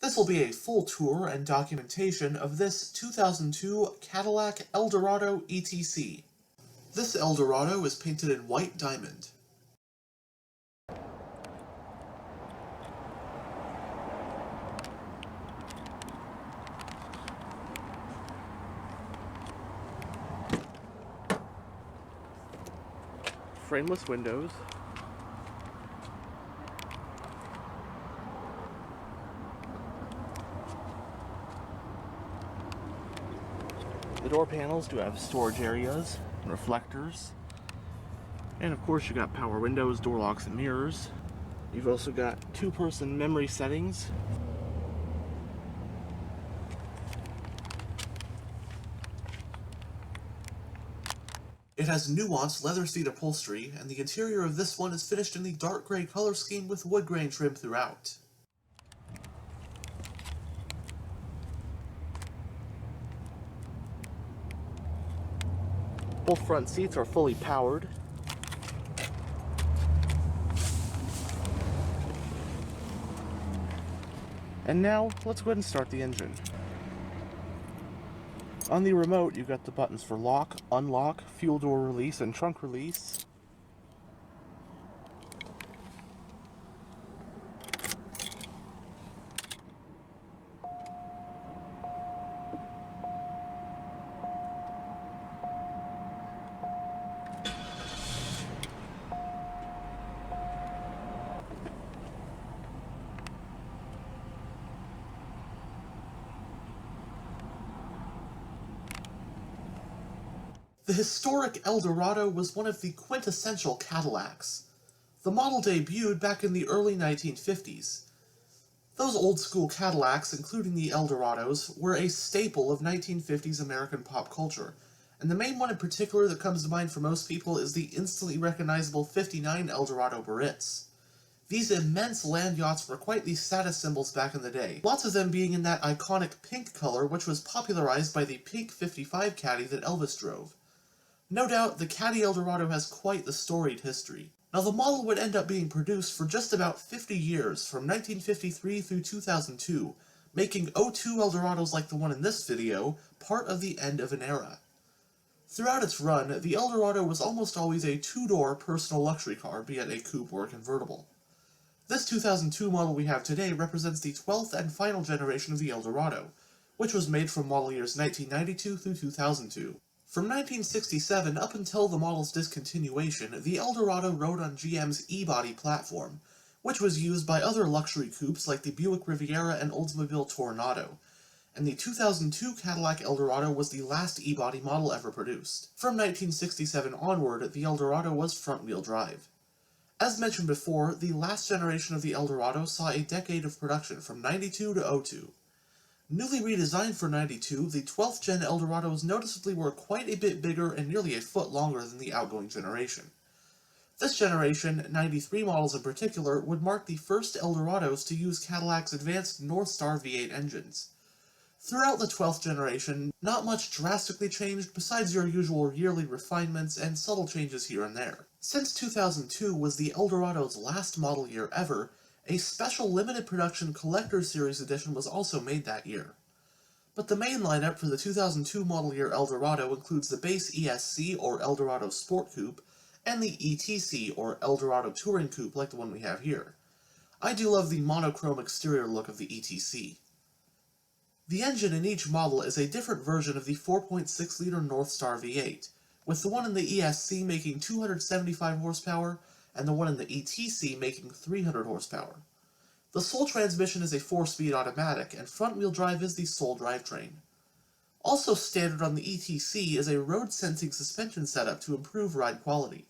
This will be a full tour and documentation of this 2002 Cadillac Eldorado ETC. This Eldorado is painted in white diamond. Frameless windows. The door panels do have storage areas, reflectors, and of course you got power windows, door locks, and mirrors. You've also got two-person memory settings. It has nuanced leather seat upholstery, and the interior of this one is finished in the dark gray color scheme with wood grain trim throughout. Both front seats are fully powered. And now, let's go ahead and start the engine. On the remote, you've got the buttons for lock, unlock, fuel door release, and trunk release. The historic Eldorado was one of the quintessential Cadillacs. The model debuted back in the early 1950s. Those old-school Cadillacs, including the Eldorados, were a staple of 1950s American pop culture, and the main one in particular that comes to mind for most people is the instantly recognizable '59 Eldorado Barrettes. These immense land yachts were quite the status symbols back in the day, lots of them being in that iconic pink color which was popularized by the pink '55 Caddy that Elvis drove. No doubt, the Caddy Eldorado has quite the storied history. Now, the model would end up being produced for just about 50 years, from 1953 through 2002, making '02 Eldorados like the one in this video part of the end of an era. Throughout its run, the Eldorado was almost always a two-door personal luxury car, be it a coupe or a convertible. This 2002 model we have today represents the 12th and final generation of the Eldorado, which was made from model years 1992 through 2002. From 1967 up until the model's discontinuation, the Eldorado rode on GM's E-body platform, which was used by other luxury coupes like the Buick Riviera and Oldsmobile Toronado, and the 2002 Cadillac Eldorado was the last E-body model ever produced. From 1967 onward, the Eldorado was front-wheel drive. As mentioned before, the last generation of the Eldorado saw a decade of production from 92 to '02. Newly redesigned for '92, the 12th gen Eldorados noticeably were quite a bit bigger and nearly a foot longer than the outgoing generation. This generation, '93 models in particular, would mark the first Eldorados to use Cadillac's advanced Northstar V8 engines. Throughout the 12th generation, not much drastically changed besides your usual yearly refinements and subtle changes here and there. Since 2002 was the Eldorado's last model year ever, a special limited production Collector Series edition was also made that year. But the main lineup for the 2002 model year Eldorado includes the base ESC or Eldorado Sport Coupe, and the ETC or Eldorado Touring Coupe like the one we have here. I do love the monochrome exterior look of the ETC. The engine in each model is a different version of the 4.6-liter Northstar V8, with the one in the ESC making 275 horsepower, and the one in the ETC making 300 horsepower. The sole transmission is a 4-speed automatic, and front-wheel drive is the sole drivetrain. Also standard on the ETC is a road-sensing suspension setup to improve ride quality.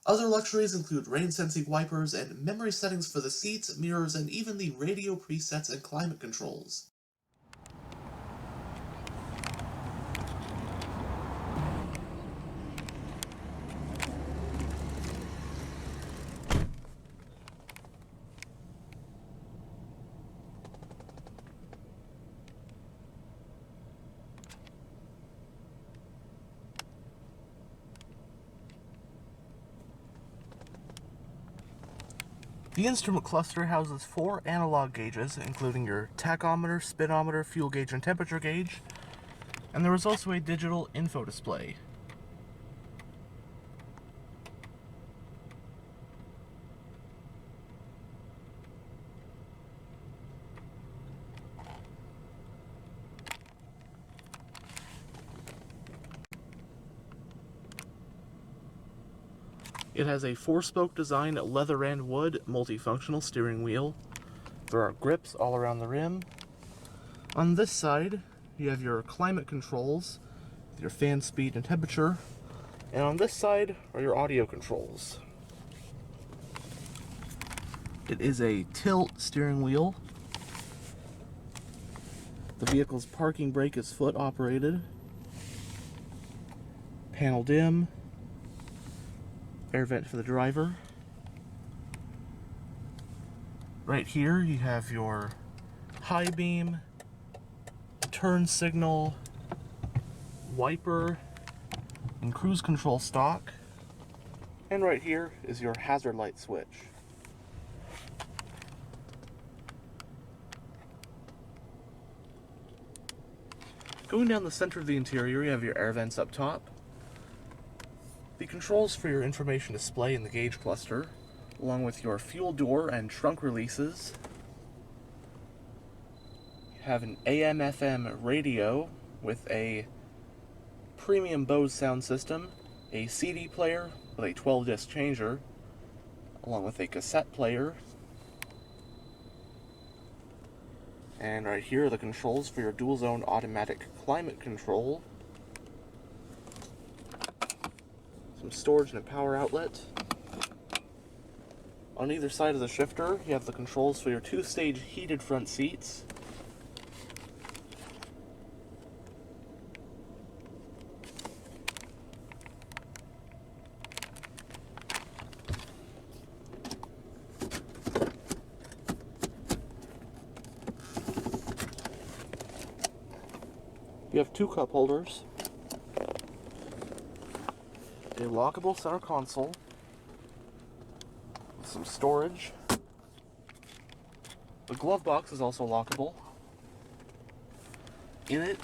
Other luxuries include rain-sensing wipers and memory settings for the seats, mirrors, and even the radio presets and climate controls. The instrument cluster houses 4 analog gauges, including your tachometer, speedometer, fuel gauge, and temperature gauge, and there is also a digital info display. It has a 4-spoke design, leather and wood, multifunctional steering wheel. There are grips all around the rim. On this side, you have your climate controls, your fan speed and temperature, and on this side are your audio controls. It is a tilt steering wheel. The vehicle's parking brake is foot operated. Panel dim. Air vent for the driver. Right here you have your high beam, turn signal, wiper, and cruise control stalk. And right here is your hazard light switch. Going down the center of the interior, you have your air vents up top. The controls for your information display in the gauge cluster, along with your fuel door and trunk releases. You have an AM/FM radio with a premium Bose sound system, a CD player with a 12-disc changer, along with a cassette player. And right here are the controls for your dual-zone automatic climate control. Some storage and a power outlet. On either side of the shifter, you have the controls for your 2-stage heated front seats. You have 2 cup holders, a lockable center console with some storage. The glove box is also lockable. In it,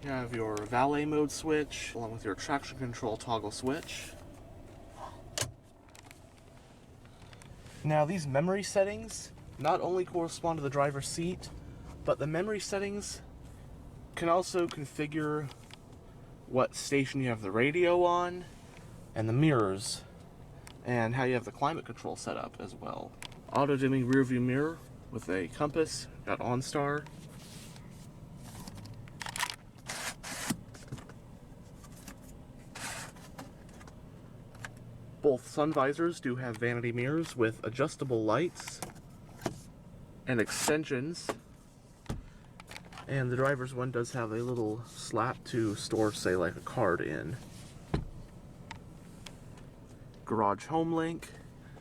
you have your valet mode switch, along with your traction control toggle switch. Now, these memory settings not only correspond to the driver's seat, but the memory settings can also configure what station you have the radio on, and the mirrors, and how you have the climate control set up as well. Auto-dimming rear view mirror with a compass, got OnStar. Both sun visors do have vanity mirrors with adjustable lights and extensions. And the driver's one does have a little slot to store, say, like a card in. Garage home link,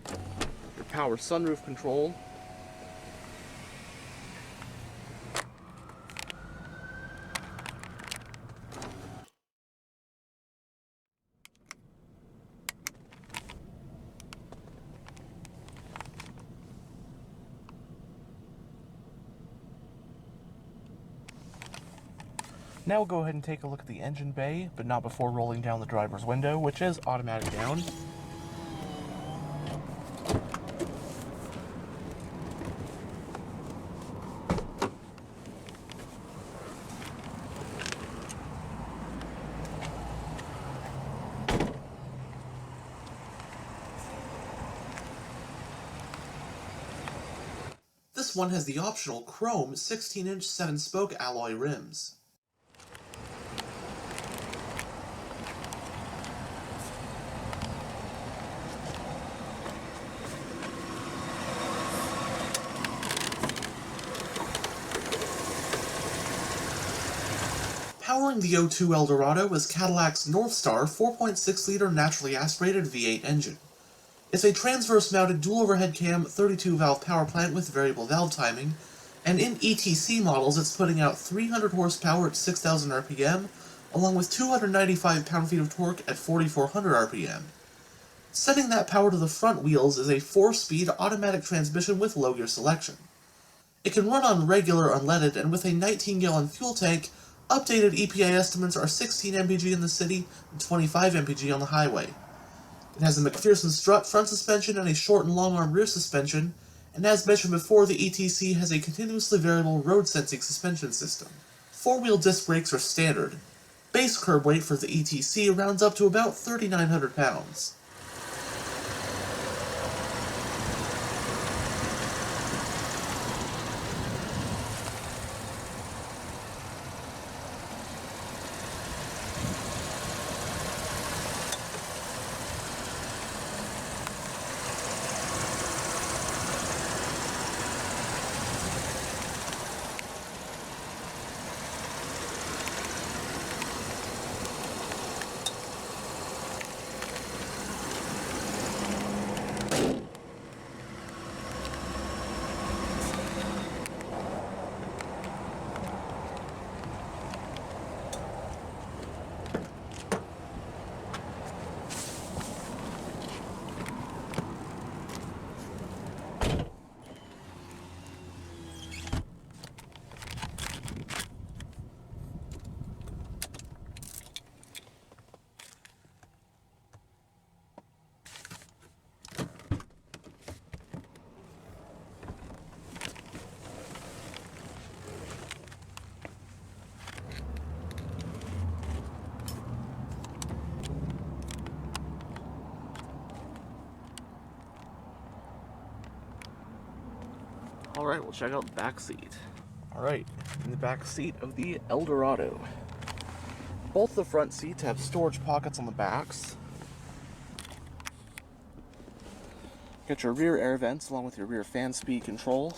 your power sunroof control, Now we'll go ahead and take a look at the engine bay, but not before rolling down the driver's window, which is automatic down. This one has the optional chrome 16-inch 7-spoke alloy rims. Powering the O2 Eldorado is Cadillac's Northstar 4.6-liter naturally aspirated V8 engine. It's a transverse-mounted dual overhead cam 32-valve power plant with variable valve timing, and in ETC models it's putting out 300 horsepower at 6,000 RPM, along with 295 pound-feet of torque at 4,400 RPM. Sending that power to the front wheels is a 4-speed automatic transmission with low gear selection. It can run on regular unleaded, and with a 19-gallon fuel tank, updated EPA estimates are 16 mpg in the city and 25 mpg on the highway. It has a McPherson strut front suspension and a short and long arm rear suspension, and as mentioned before, the ETC has a continuously variable road sensing suspension system. 4-wheel disc brakes are standard. Base curb weight for the ETC rounds up to about 3,900 pounds. Alright, we'll check out the back seat. Alright, in the back seat of the Eldorado. Both the front seats have storage pockets on the backs. Get your rear air vents along with your rear fan speed control.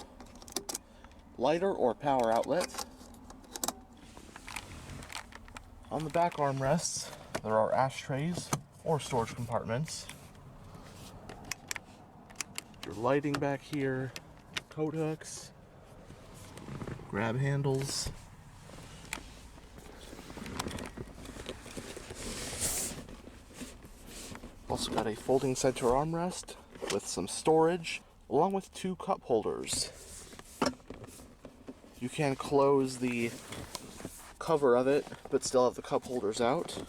Lighter or power outlet. On the back armrests, there are ashtrays or storage compartments. Your lighting back here. Coat hooks, grab handles, also got a folding center armrest with some storage, along with 2 cup holders. You can close the cover of it, but still have the cup holders out.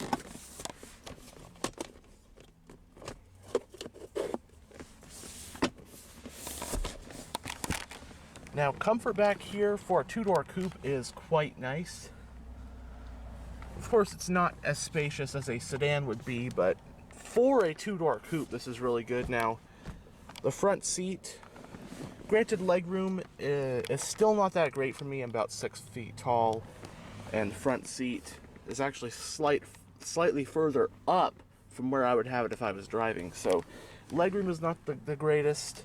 Now, comfort back here for a 2-door coupe is quite nice. Of course, it's not as spacious as a sedan would be, but for a 2-door coupe, this is really good. Now, the front seat, granted legroom is still not that great for me. I'm about 6 feet tall, and the front seat is actually slightly further up from where I would have it if I was driving. So, legroom is not the greatest.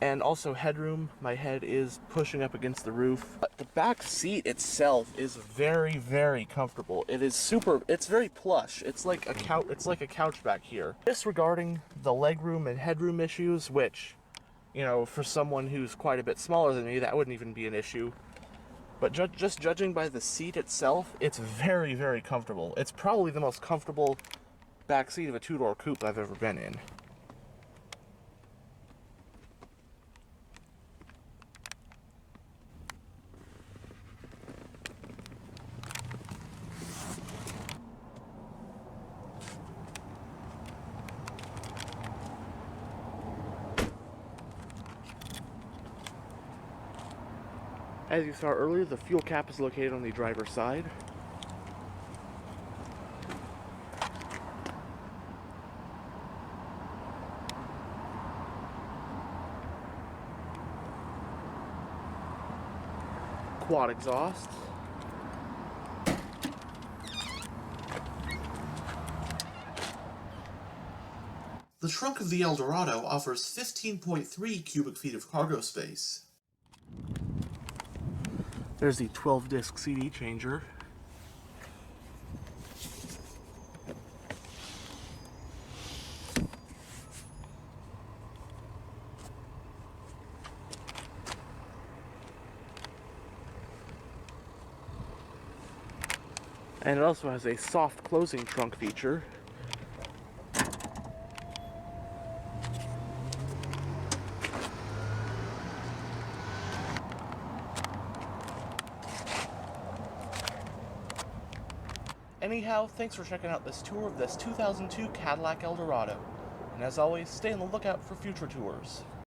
And also headroom, my head is pushing up against the roof. But the back seat itself is very, very comfortable. It's very plush. It's like a couch back here. Disregarding the legroom and headroom issues, which, you know, for someone who's quite a bit smaller than me, that wouldn't even be an issue. But just judging by the seat itself, it's very, very comfortable. It's probably the most comfortable back seat of a 2-door coupe I've ever been in. As you saw earlier, the fuel cap is located on the driver's side. Quad exhaust. The trunk of the Eldorado offers 15.3 cubic feet of cargo space. There's the 12-disc CD changer. And it also has a soft closing trunk feature. Anyhow, thanks for checking out this tour of this 2002 Cadillac Eldorado. And as always, stay on the lookout for future tours.